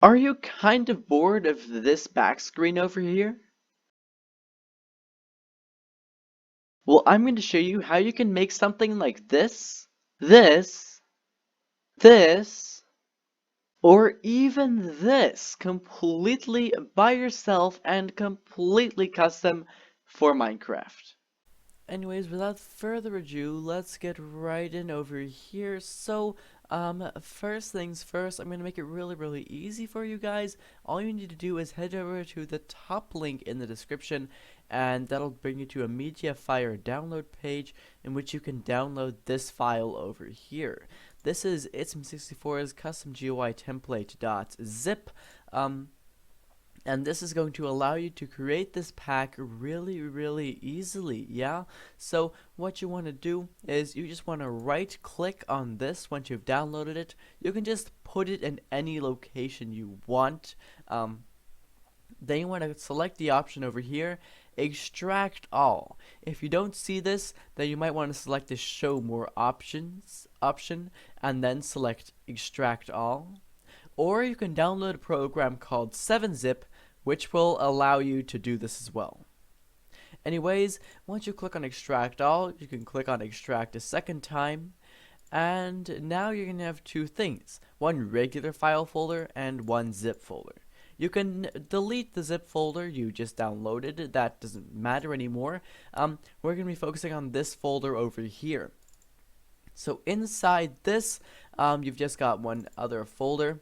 Are you kind of bored of this back screen over here? Well, I'm going to show you how you can make something like this, this, or even this completely by yourself and completely custom for Minecraft. Anyways, without further ado, let's get right in over here. So, first things first, I'm going to make it really easy for you guys. All you need to do is head over to the top link in the description, and that'll bring you to a Mediafire download page in which you can download this file over here. This is Itsum64's custom GUI template.zip. And this is going to allow you to create this pack really easily, yeah? So what you want to do is you just want to right click on this once you've downloaded it. You can just put it in any location you want. Then you want to select the option over here, extract all. If you don't see this, then you might want to select the show more options option and then select extract all. Or you can download a program called 7-Zip, which will allow you to do this as well. Anyways, once you click on extract all, you can click on extract a second time, and now you're going to have two things, one regular file folder and one zip folder. You can delete the zip folder you just downloaded, that doesn't matter anymore. We're going to be focusing on this folder over here. So inside this, you've just got one other folder,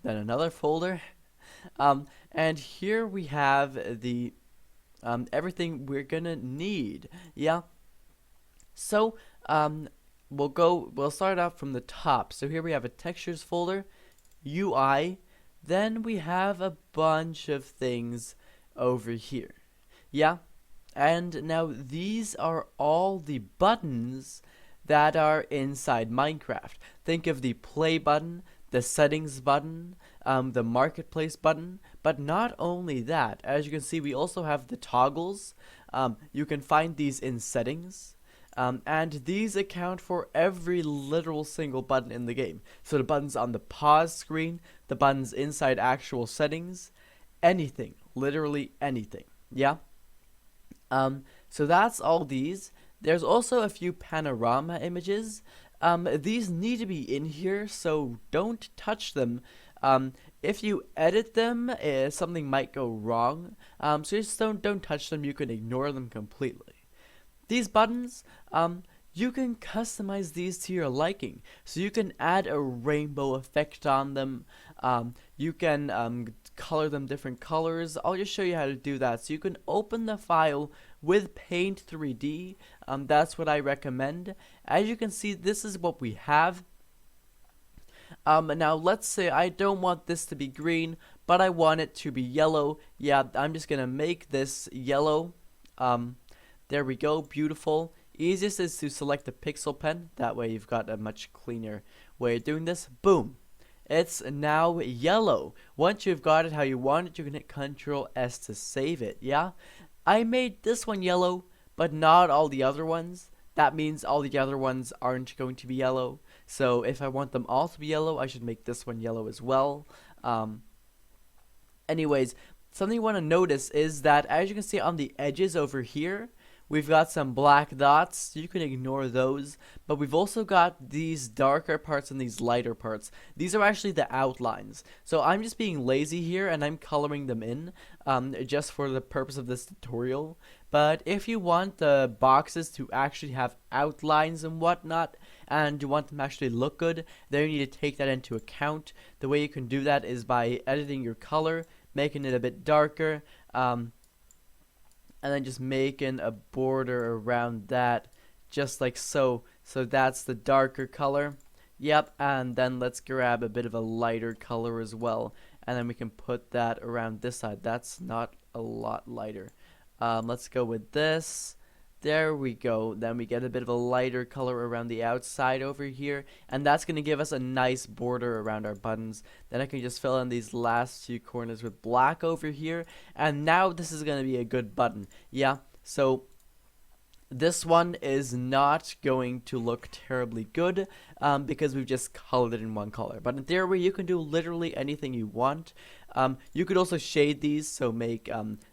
then another folder, and here we have the everything we're gonna need. Yeah. So we'll start out from the top. So here we have a textures folder, UI, then we have a bunch of things over here. Yeah. And now these are all the buttons that are inside Minecraft. Think of the play button, the settings button, the marketplace button, but not only that, as you can see, we also have the toggles. You can find these in settings, and these account for every literal single button in the game. So the buttons on the pause screen, the buttons inside actual settings, anything, literally anything. Yeah. So that's all these. There's also a few panorama images. These need to be in here, so don't touch them. If you edit them, something might go wrong. So just don't touch them. You can ignore them completely. These buttons, you can customize these to your liking. So you can add a rainbow effect on them. You can color them different colors. I'll just show you how to do that. So you can open the file with Paint 3D. That's what I recommend. As you can see, this is what we have. Now let's say I don't want this to be green, but I want it to be yellow. Yeah, I'm just gonna make this yellow. There we go, beautiful. Easiest is to select the pixel pen. That way you've got a much cleaner way of doing this. Boom. It's now yellow. Once you've got it how you want it, you can hit Ctrl S to save it, yeah? I made this one yellow, but not all the other ones. That means all the other ones aren't going to be yellow. So if I want them all to be yellow, I should make this one yellow as well. Anyways, something you want to notice is that as you can see on the edges over here, we've got some black dots. You can ignore those, but we've also got these darker parts and these lighter parts. These are actually the outlines. So I'm just being lazy here and I'm coloring them in just for the purpose of this tutorial. But if you want the boxes to actually have outlines and whatnot, and you want them to actually look good, then you need to take that into account. The way you can do that is by editing your color, making it a bit darker, and then just making a border around that, just like so. So that's the darker color. Yep, and then let's grab a bit of a lighter color as well, and then we can put that around this side. That's not a lot lighter. Let's go with this. There we go. Then we get a bit of a lighter color around the outside over here, and that's going to give us a nice border around our buttons. Then I can just fill in these last few corners with black over here, and now this is going to be a good button. Yeah, so This one is not going to look terribly good because we've just colored it in one color. But in theory, you can do literally anything you want. You could also shade these, so make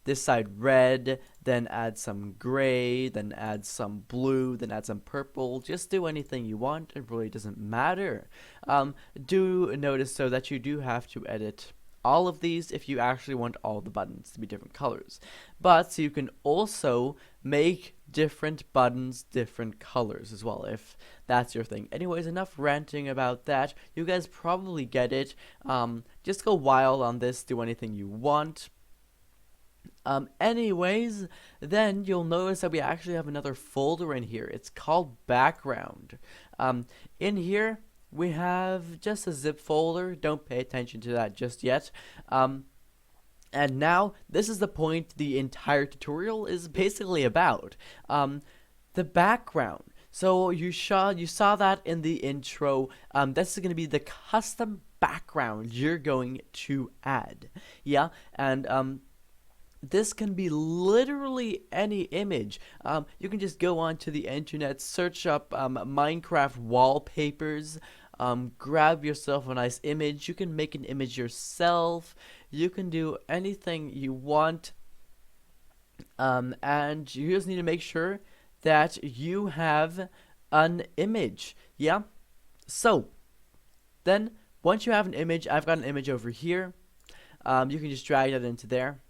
this side red, then add some gray, then add some blue, then add some purple. Just do anything you want. It really doesn't matter. Do notice, though, that you do have to edit all of these if you actually want all the buttons to be different colors. But so you can also make different buttons different colors as well, if that's your thing. Anyways, enough ranting about that. You guys probably get it. Just go wild on this, do anything you want. Anyways, then you'll notice that we actually have another folder in here. It's called background. In here we have just a zip folder. Don't pay attention to that just yet. And now, this is the point the entire tutorial is basically about. The background. So you saw that in the intro. This is going to be the custom background you're going to add. Yeah, and this can be literally any image. You can just go onto the internet, search up Minecraft wallpapers, grab yourself a nice image. You can make an image yourself. You can do anything you want. And you just need to make sure that you have an image. Yeah? So, then, once you have an image, I've got an image over here. You can just drag that into there.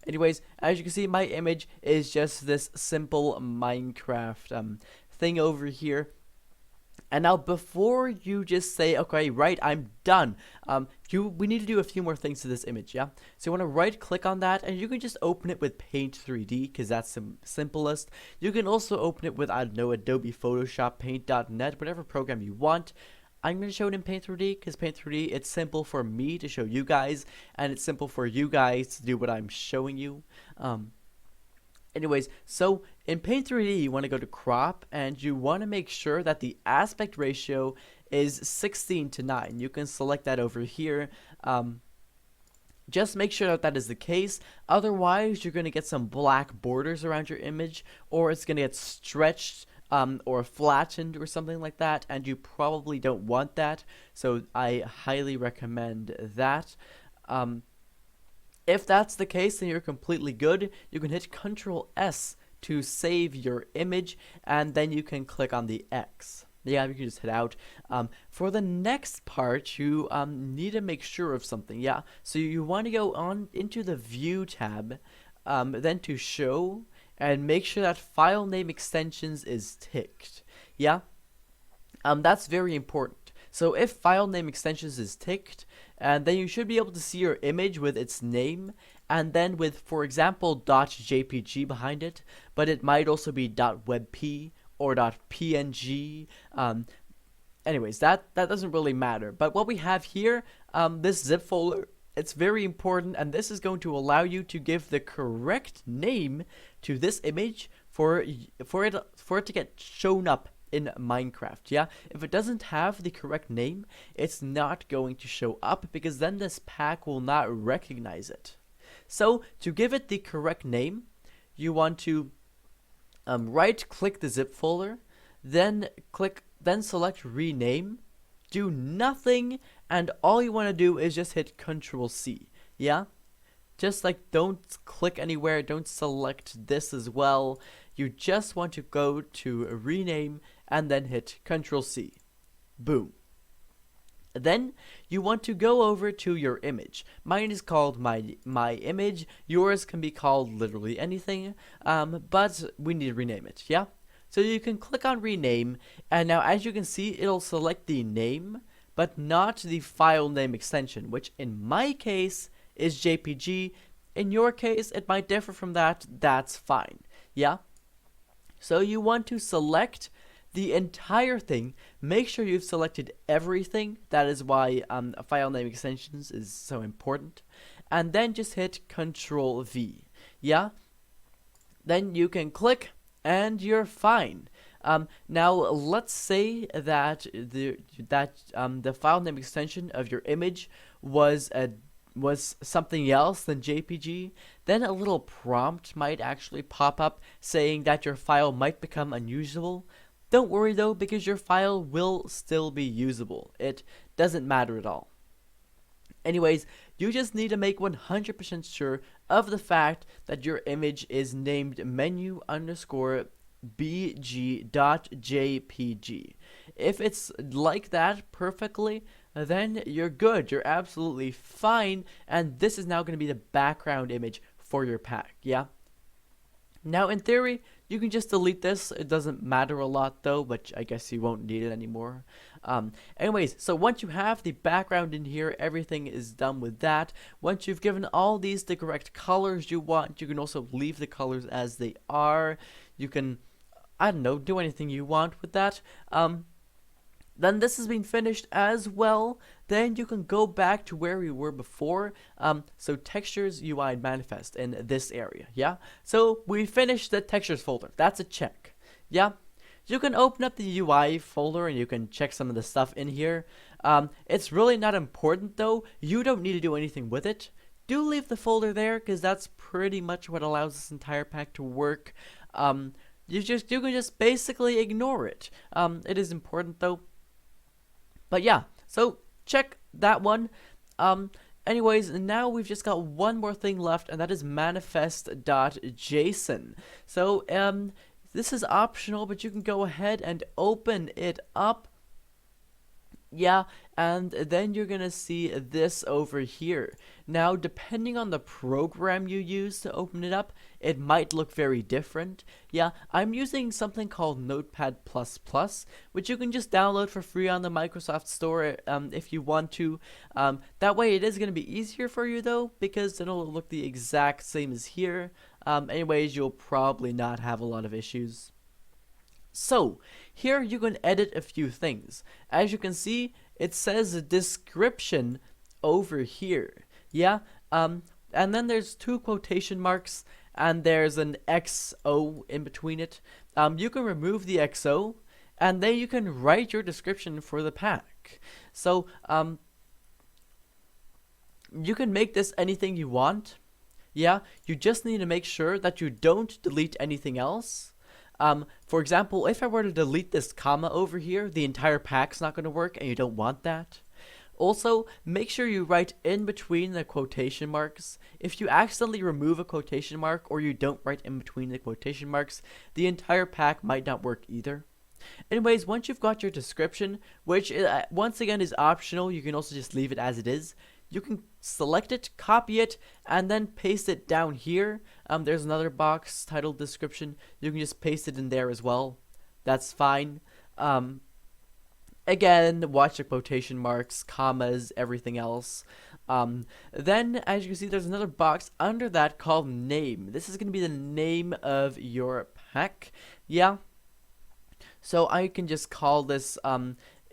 Anyways, as you can see, my image is just this simple Minecraft thing over here. And now, before you just say, okay, right, I'm done, we need to do a few more things to this image, yeah? So you want to right-click on that, and you can just open it with Paint 3D, because that's the simplest. You can also open it with, I don't know, Adobe Photoshop, Paint.net, whatever program you want. I'm going to show it in Paint 3D, because Paint 3D, it's simple for me to show you guys, and it's simple for you guys to do what I'm showing you. Anyways, so in Paint 3D, you want to go to crop, and you want to make sure that the aspect ratio is 16:9. You can select that over here. Just make sure that that is the case. Otherwise, you're going to get some black borders around your image, or it's going to get stretched or flattened or something like that, and you probably don't want that. So I highly recommend that. If that's the case, then you're completely good. You can hit Ctrl S to save your image, and then you can click on the X. Yeah, you can just hit out. For the next part, you need to make sure of something. Yeah, so you want to go on into the View tab, then to Show, and make sure that File Name Extensions is ticked. Yeah, that's very important. So if File Name Extensions is ticked, and then you should be able to see your image with its name, and then with, for example, .jpg behind it, but it might also be .webp or .png. Anyways, that doesn't really matter. But what we have here, this zip folder, it's very important, and this is going to allow you to give the correct name to this image for it to get shown up in Minecraft. Yeah, if it doesn't have the correct name, it's not going to show up, because then this pack will not recognize it. So to give it the correct name, you want to right click the zip folder, then select rename, do nothing, and all you want to do is just hit Ctrl C. Yeah, just like, don't click anywhere, don't select this as well. You just want to go to rename and then hit Ctrl C. Boom. Then you want to go over to your image. Mine is called my image. Yours can be called literally anything, but we need to rename it. Yeah. So you can click on rename, and now as you can see, it'll select the name, but not the file name extension, which in my case is JPG. In your case, it might differ from that. That's fine. Yeah. So you want to select the entire thing. Make sure you've selected everything. That is why file name extensions is so important. And then just hit Ctrl V. Yeah. Then you can click, and you're fine. Now let's say that the file name extension of your image was was something else than JPG, then a little prompt might actually pop up saying that your file might become unusable. Don't worry though, because your file will still be usable. It doesn't matter at all. Anyways, you just need to make 100% sure of the fact that your image is named menu_bg.jpg. If it's like that perfectly, then you're good. You're absolutely fine. And this is now going to be the background image for your pack. Yeah. Now, in theory, you can just delete this. It doesn't matter a lot though, but I guess you won't need it anymore. Anyways, so once you have the background in here, everything is done with that. Once you've given all these the correct colors you want, you can also leave the colors as they are. You can, I don't know, do anything you want with that. Then this has been finished as well. Then you can go back to where we were before. So textures, UI, and manifest in this area. Yeah. So we finished the textures folder. That's a check. Yeah. You can open up the UI folder and you can check some of the stuff in here. It's really not important though. You don't need to do anything with it. Do leave the folder there because that's pretty much what allows this entire pack to work. You can just basically ignore it. It is important though. But yeah, so check that one. Anyways, now we've just got one more thing left, and that is manifest.json. So this is optional, but you can go ahead and open it up. Yeah, and then you're gonna see this over here. Now, depending on the program you use to open it up, it might look very different. Yeah, I'm using something called Notepad++, which you can just download for free on the Microsoft Store if you want to. That way it is gonna be easier for you though, because it'll look the exact same as here. Anyways, you'll probably not have a lot of issues. So, here you can edit a few things. As you can see, it says a description over here. Yeah, and then there's two quotation marks, and there's an XO in between it. You can remove the XO, and then you can write your description for the pack. So, you can make this anything you want. Yeah, you just need to make sure that you don't delete anything else. For example, if I were to delete this comma over here, the entire pack's not going to work, and you don't want that. Also, make sure you write in between the quotation marks. If you accidentally remove a quotation mark, or you don't write in between the quotation marks, the entire pack might not work either. Anyways, once you've got your description, which once again is optional, you can also just leave it as it is. You can select it, copy it, and then paste it down here. There's another box titled description. You can just paste it in there as well. That's fine. Again, watch the quotation marks, commas, everything else. Then, as you can see, there's another box under that called name. This is going to be the name of your pack. Yeah. So I can just call this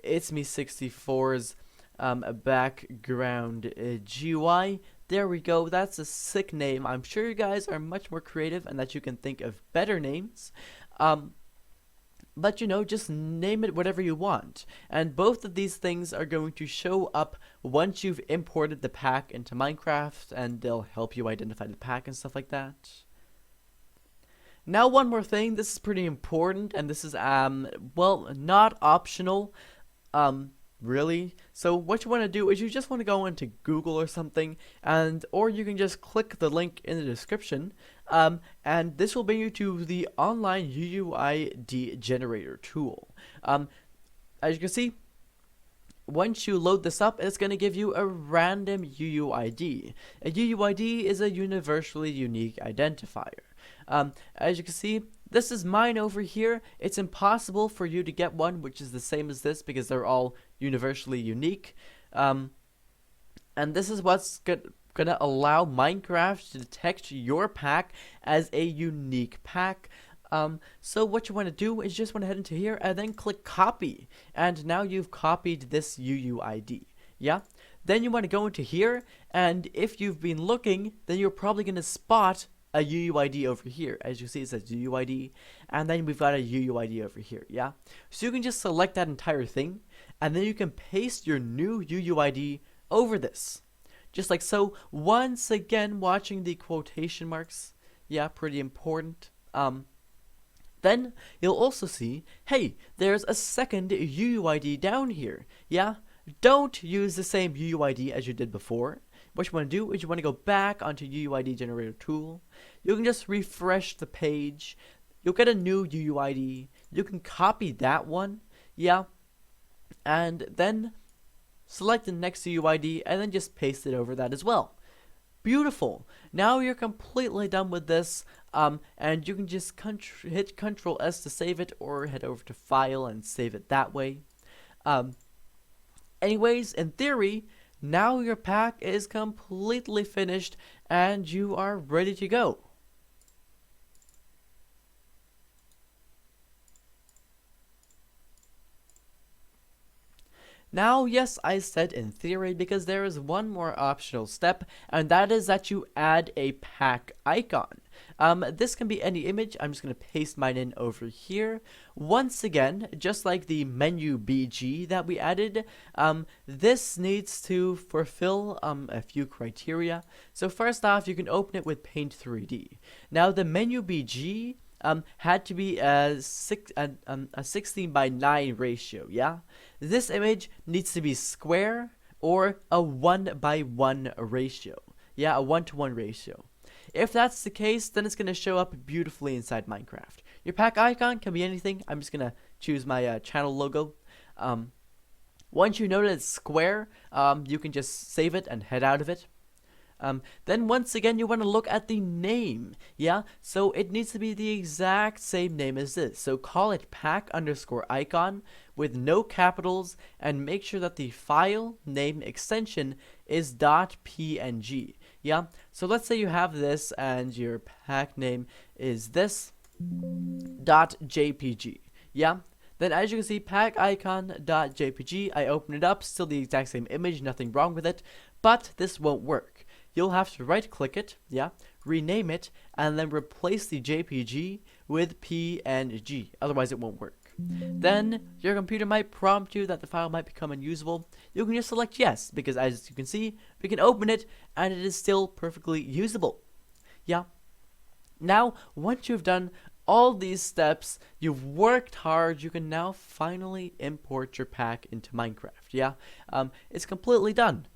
It's Me 64's background GUI. There we go. That's a sick name. I'm sure you guys are much more creative and that you can think of better names. But you know, just name it whatever you want. And both of these things are going to show up once you've imported the pack into Minecraft, and they'll help you identify the pack and stuff like that. Now, one more thing. This is pretty important, and this is well, not optional. Really. So what you want to do is you just want to go into Google or something, or you can just click the link in the description, and this will bring you to the online UUID Generator tool. As you can see, once you load this up, it's going to give you a random UUID. A UUID is a universally unique identifier. As you can see, this is mine over here. It's impossible for you to get one which is the same as this because they're all universally unique. And this is what's gonna allow Minecraft to detect your pack as a unique pack. So what you want to do is just want to head into here and then click copy. And now you've copied this UUID. Yeah. Then you want to go into here, and if you've been looking, then you're probably going to spot a UUID over here. As you see, it says UUID, and then we've got a UUID over here. Yeah. So you can just select that entire thing, and then you can paste your new UUID over this. just like so. Once again, watching the quotation marks, yeah, pretty important. Then you'll also see, hey, there's a second UUID down here, yeah? Don't use the same UUID as you did before. What you want to do is you want to go back onto UUID Generator tool. You can just refresh the page. You'll get a new UUID. You can copy that one, yeah? And then select the next UUID and then just paste it over that as well. Beautiful. Now you're completely done with this, and you can just hit Control S to save it, or head over to File and save it that way. Anyways, in theory, now your pack is completely finished and you are ready to go. Now, yes, I said in theory because there is one more optional step, and that is that you add a pack icon. This can be any image. I'm just going to paste mine in over here. Once again, just like the menu BG that we added, this needs to fulfill a few criteria. So first off, you can open it with Paint 3D. Now, the menu BG had to be a 16 by 9 ratio, yeah? This image needs to be square or a 1 by 1 ratio. Yeah, a 1-to-1 ratio. If that's the case, then it's going to show up beautifully inside Minecraft. Your pack icon can be anything. I'm just going to choose my channel logo. Once you know that it's square, you can just save it and head out of it. Then once again, you want to look at the name, yeah? So it needs to be the exact same name as this. So call it pack_icon with no capitals, and make sure that the file name extension is .png, yeah? So let's say you have this and your pack name is this .jpg, yeah? Then as you can see, packicon.jpg, I open it up, still the exact same image, nothing wrong with it, but this won't work. You'll have to right click it, yeah, rename it, and then replace the JPG with PNG, otherwise it won't work. Then your computer might prompt you that the file might become unusable. You can just select yes, because as you can see, we can open it and it is still perfectly usable. Yeah. Now, once you've done all these steps, you've worked hard, you can now finally import your pack into Minecraft. Yeah, it's completely done.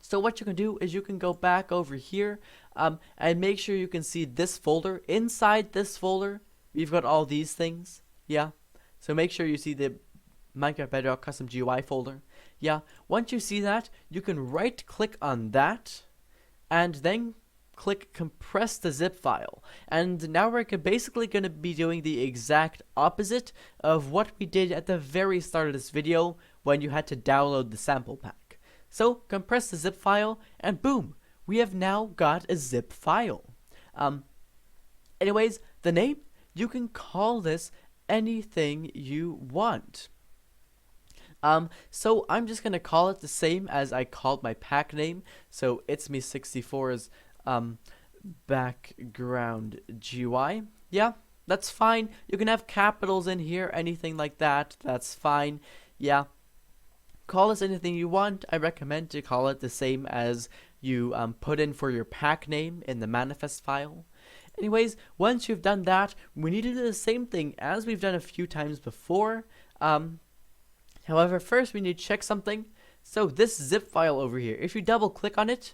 So what you can do is you can go back over here and make sure you can see this folder. Inside this folder, we've got all these things. Yeah, so make sure you see the Minecraft Bedrock Custom GUI folder. Yeah, once you see that, you can right click on that and then click compress the zip file. And now we're basically going to be doing the exact opposite of what we did at the very start of this video when you had to download the sample pack. So compress the zip file and boom, we have now got a zip file. Anyways, the name, you can call this anything you want. So I'm just gonna call it the same as I called my pack name. So it's me 64's background GUI. Yeah, that's fine. You can have capitals in here, anything like that. That's fine. Yeah. Call this anything you want. I recommend to call it the same as you put in for your pack name in the manifest file. Anyways, once you've done that, we need to do the same thing as we've done a few times before. However, first we need to check something. So this zip file over here, if you double click on it,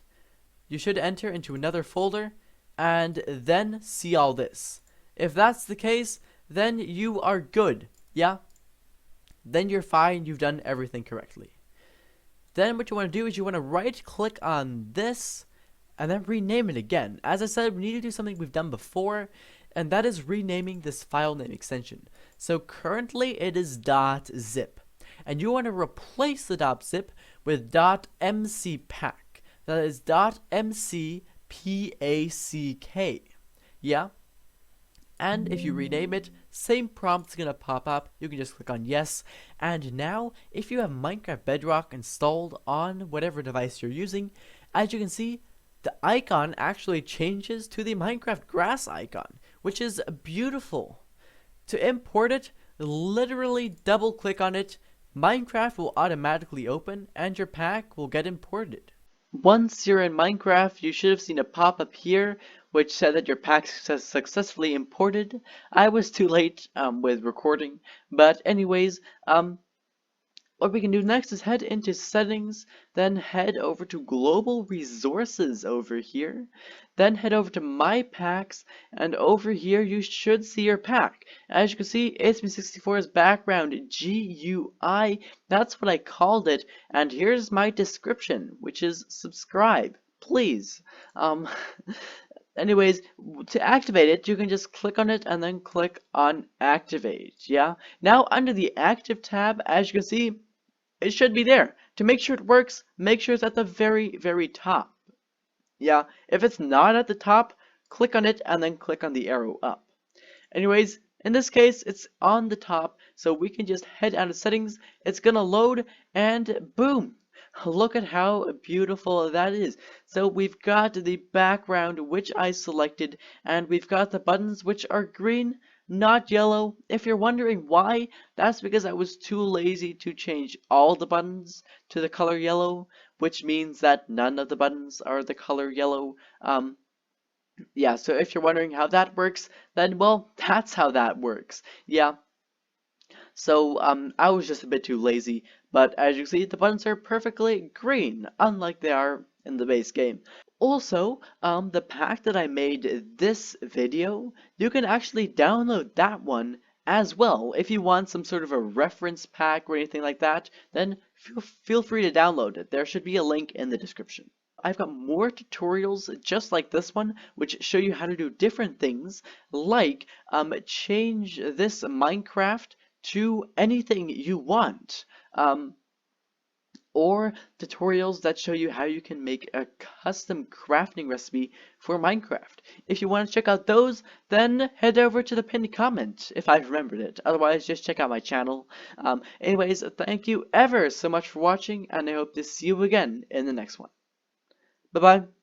you should enter into another folder and then see all this. If that's the case, then you are good. Yeah? Then you're fine, you've done everything correctly. Then what you want to do is you want to right click on this and then rename it again. As I said, we need to do something we've done before, and that is renaming this file name extension. So currently it is .zip, and you want to replace the .zip with .mcpack. That is .mcpack. Yeah? And if you rename it, same prompt's gonna pop up. You can just click on yes. And now, if you have Minecraft Bedrock installed on whatever device you're using, as you can see, the icon actually changes to the Minecraft grass icon, which is beautiful. To import it, literally double click on it, Minecraft will automatically open, and your pack will get imported. Once you're in Minecraft, you should have seen a pop-up here which said that your pack successfully imported. I was too late with recording, but anyways, what we can do next is head into settings, then head over to global resources over here, then head over to my packs, and over here you should see your pack. As you can see, ASP64's background GUI, that's what I called it, and here's my description, which is subscribe, please. Anyways, to activate it, you can just click on it and then click on activate, yeah? Now under the active tab, as you can see, it should be there. To make sure it works, make sure it's at the very top. Yeah, if it's not at the top, click on it and then click on the arrow up. Anyways, in this case, it's on the top, so we can just head out of settings. It's gonna load, and boom! Look at how beautiful that is. So we've got the background, which I selected, and we've got the buttons, which are green, not yellow. If you're wondering why, that's because I was too lazy to change all the buttons to the color yellow, which means that none of the buttons are the color yellow. Yeah, so if you're wondering how that works, then, well, that's how that works. Yeah, so I was just a bit too lazy, but as you see, the buttons are perfectly green, unlike they are in the base game. Also, the pack that I made this video, you can actually download that one as well. If you want some sort of a reference pack or anything like that, then feel free to download it. There should be a link in the description. I've got more tutorials just like this one, which show you how to do different things, like change this Minecraft to anything you want. Or tutorials that show you how you can make a custom crafting recipe for Minecraft. If you want to check out those, then head over to the pinned comment if I've remembered it. Otherwise, just check out my channel. Anyways, thank you ever so much for watching, and I hope to see you again in the next one. Bye-bye.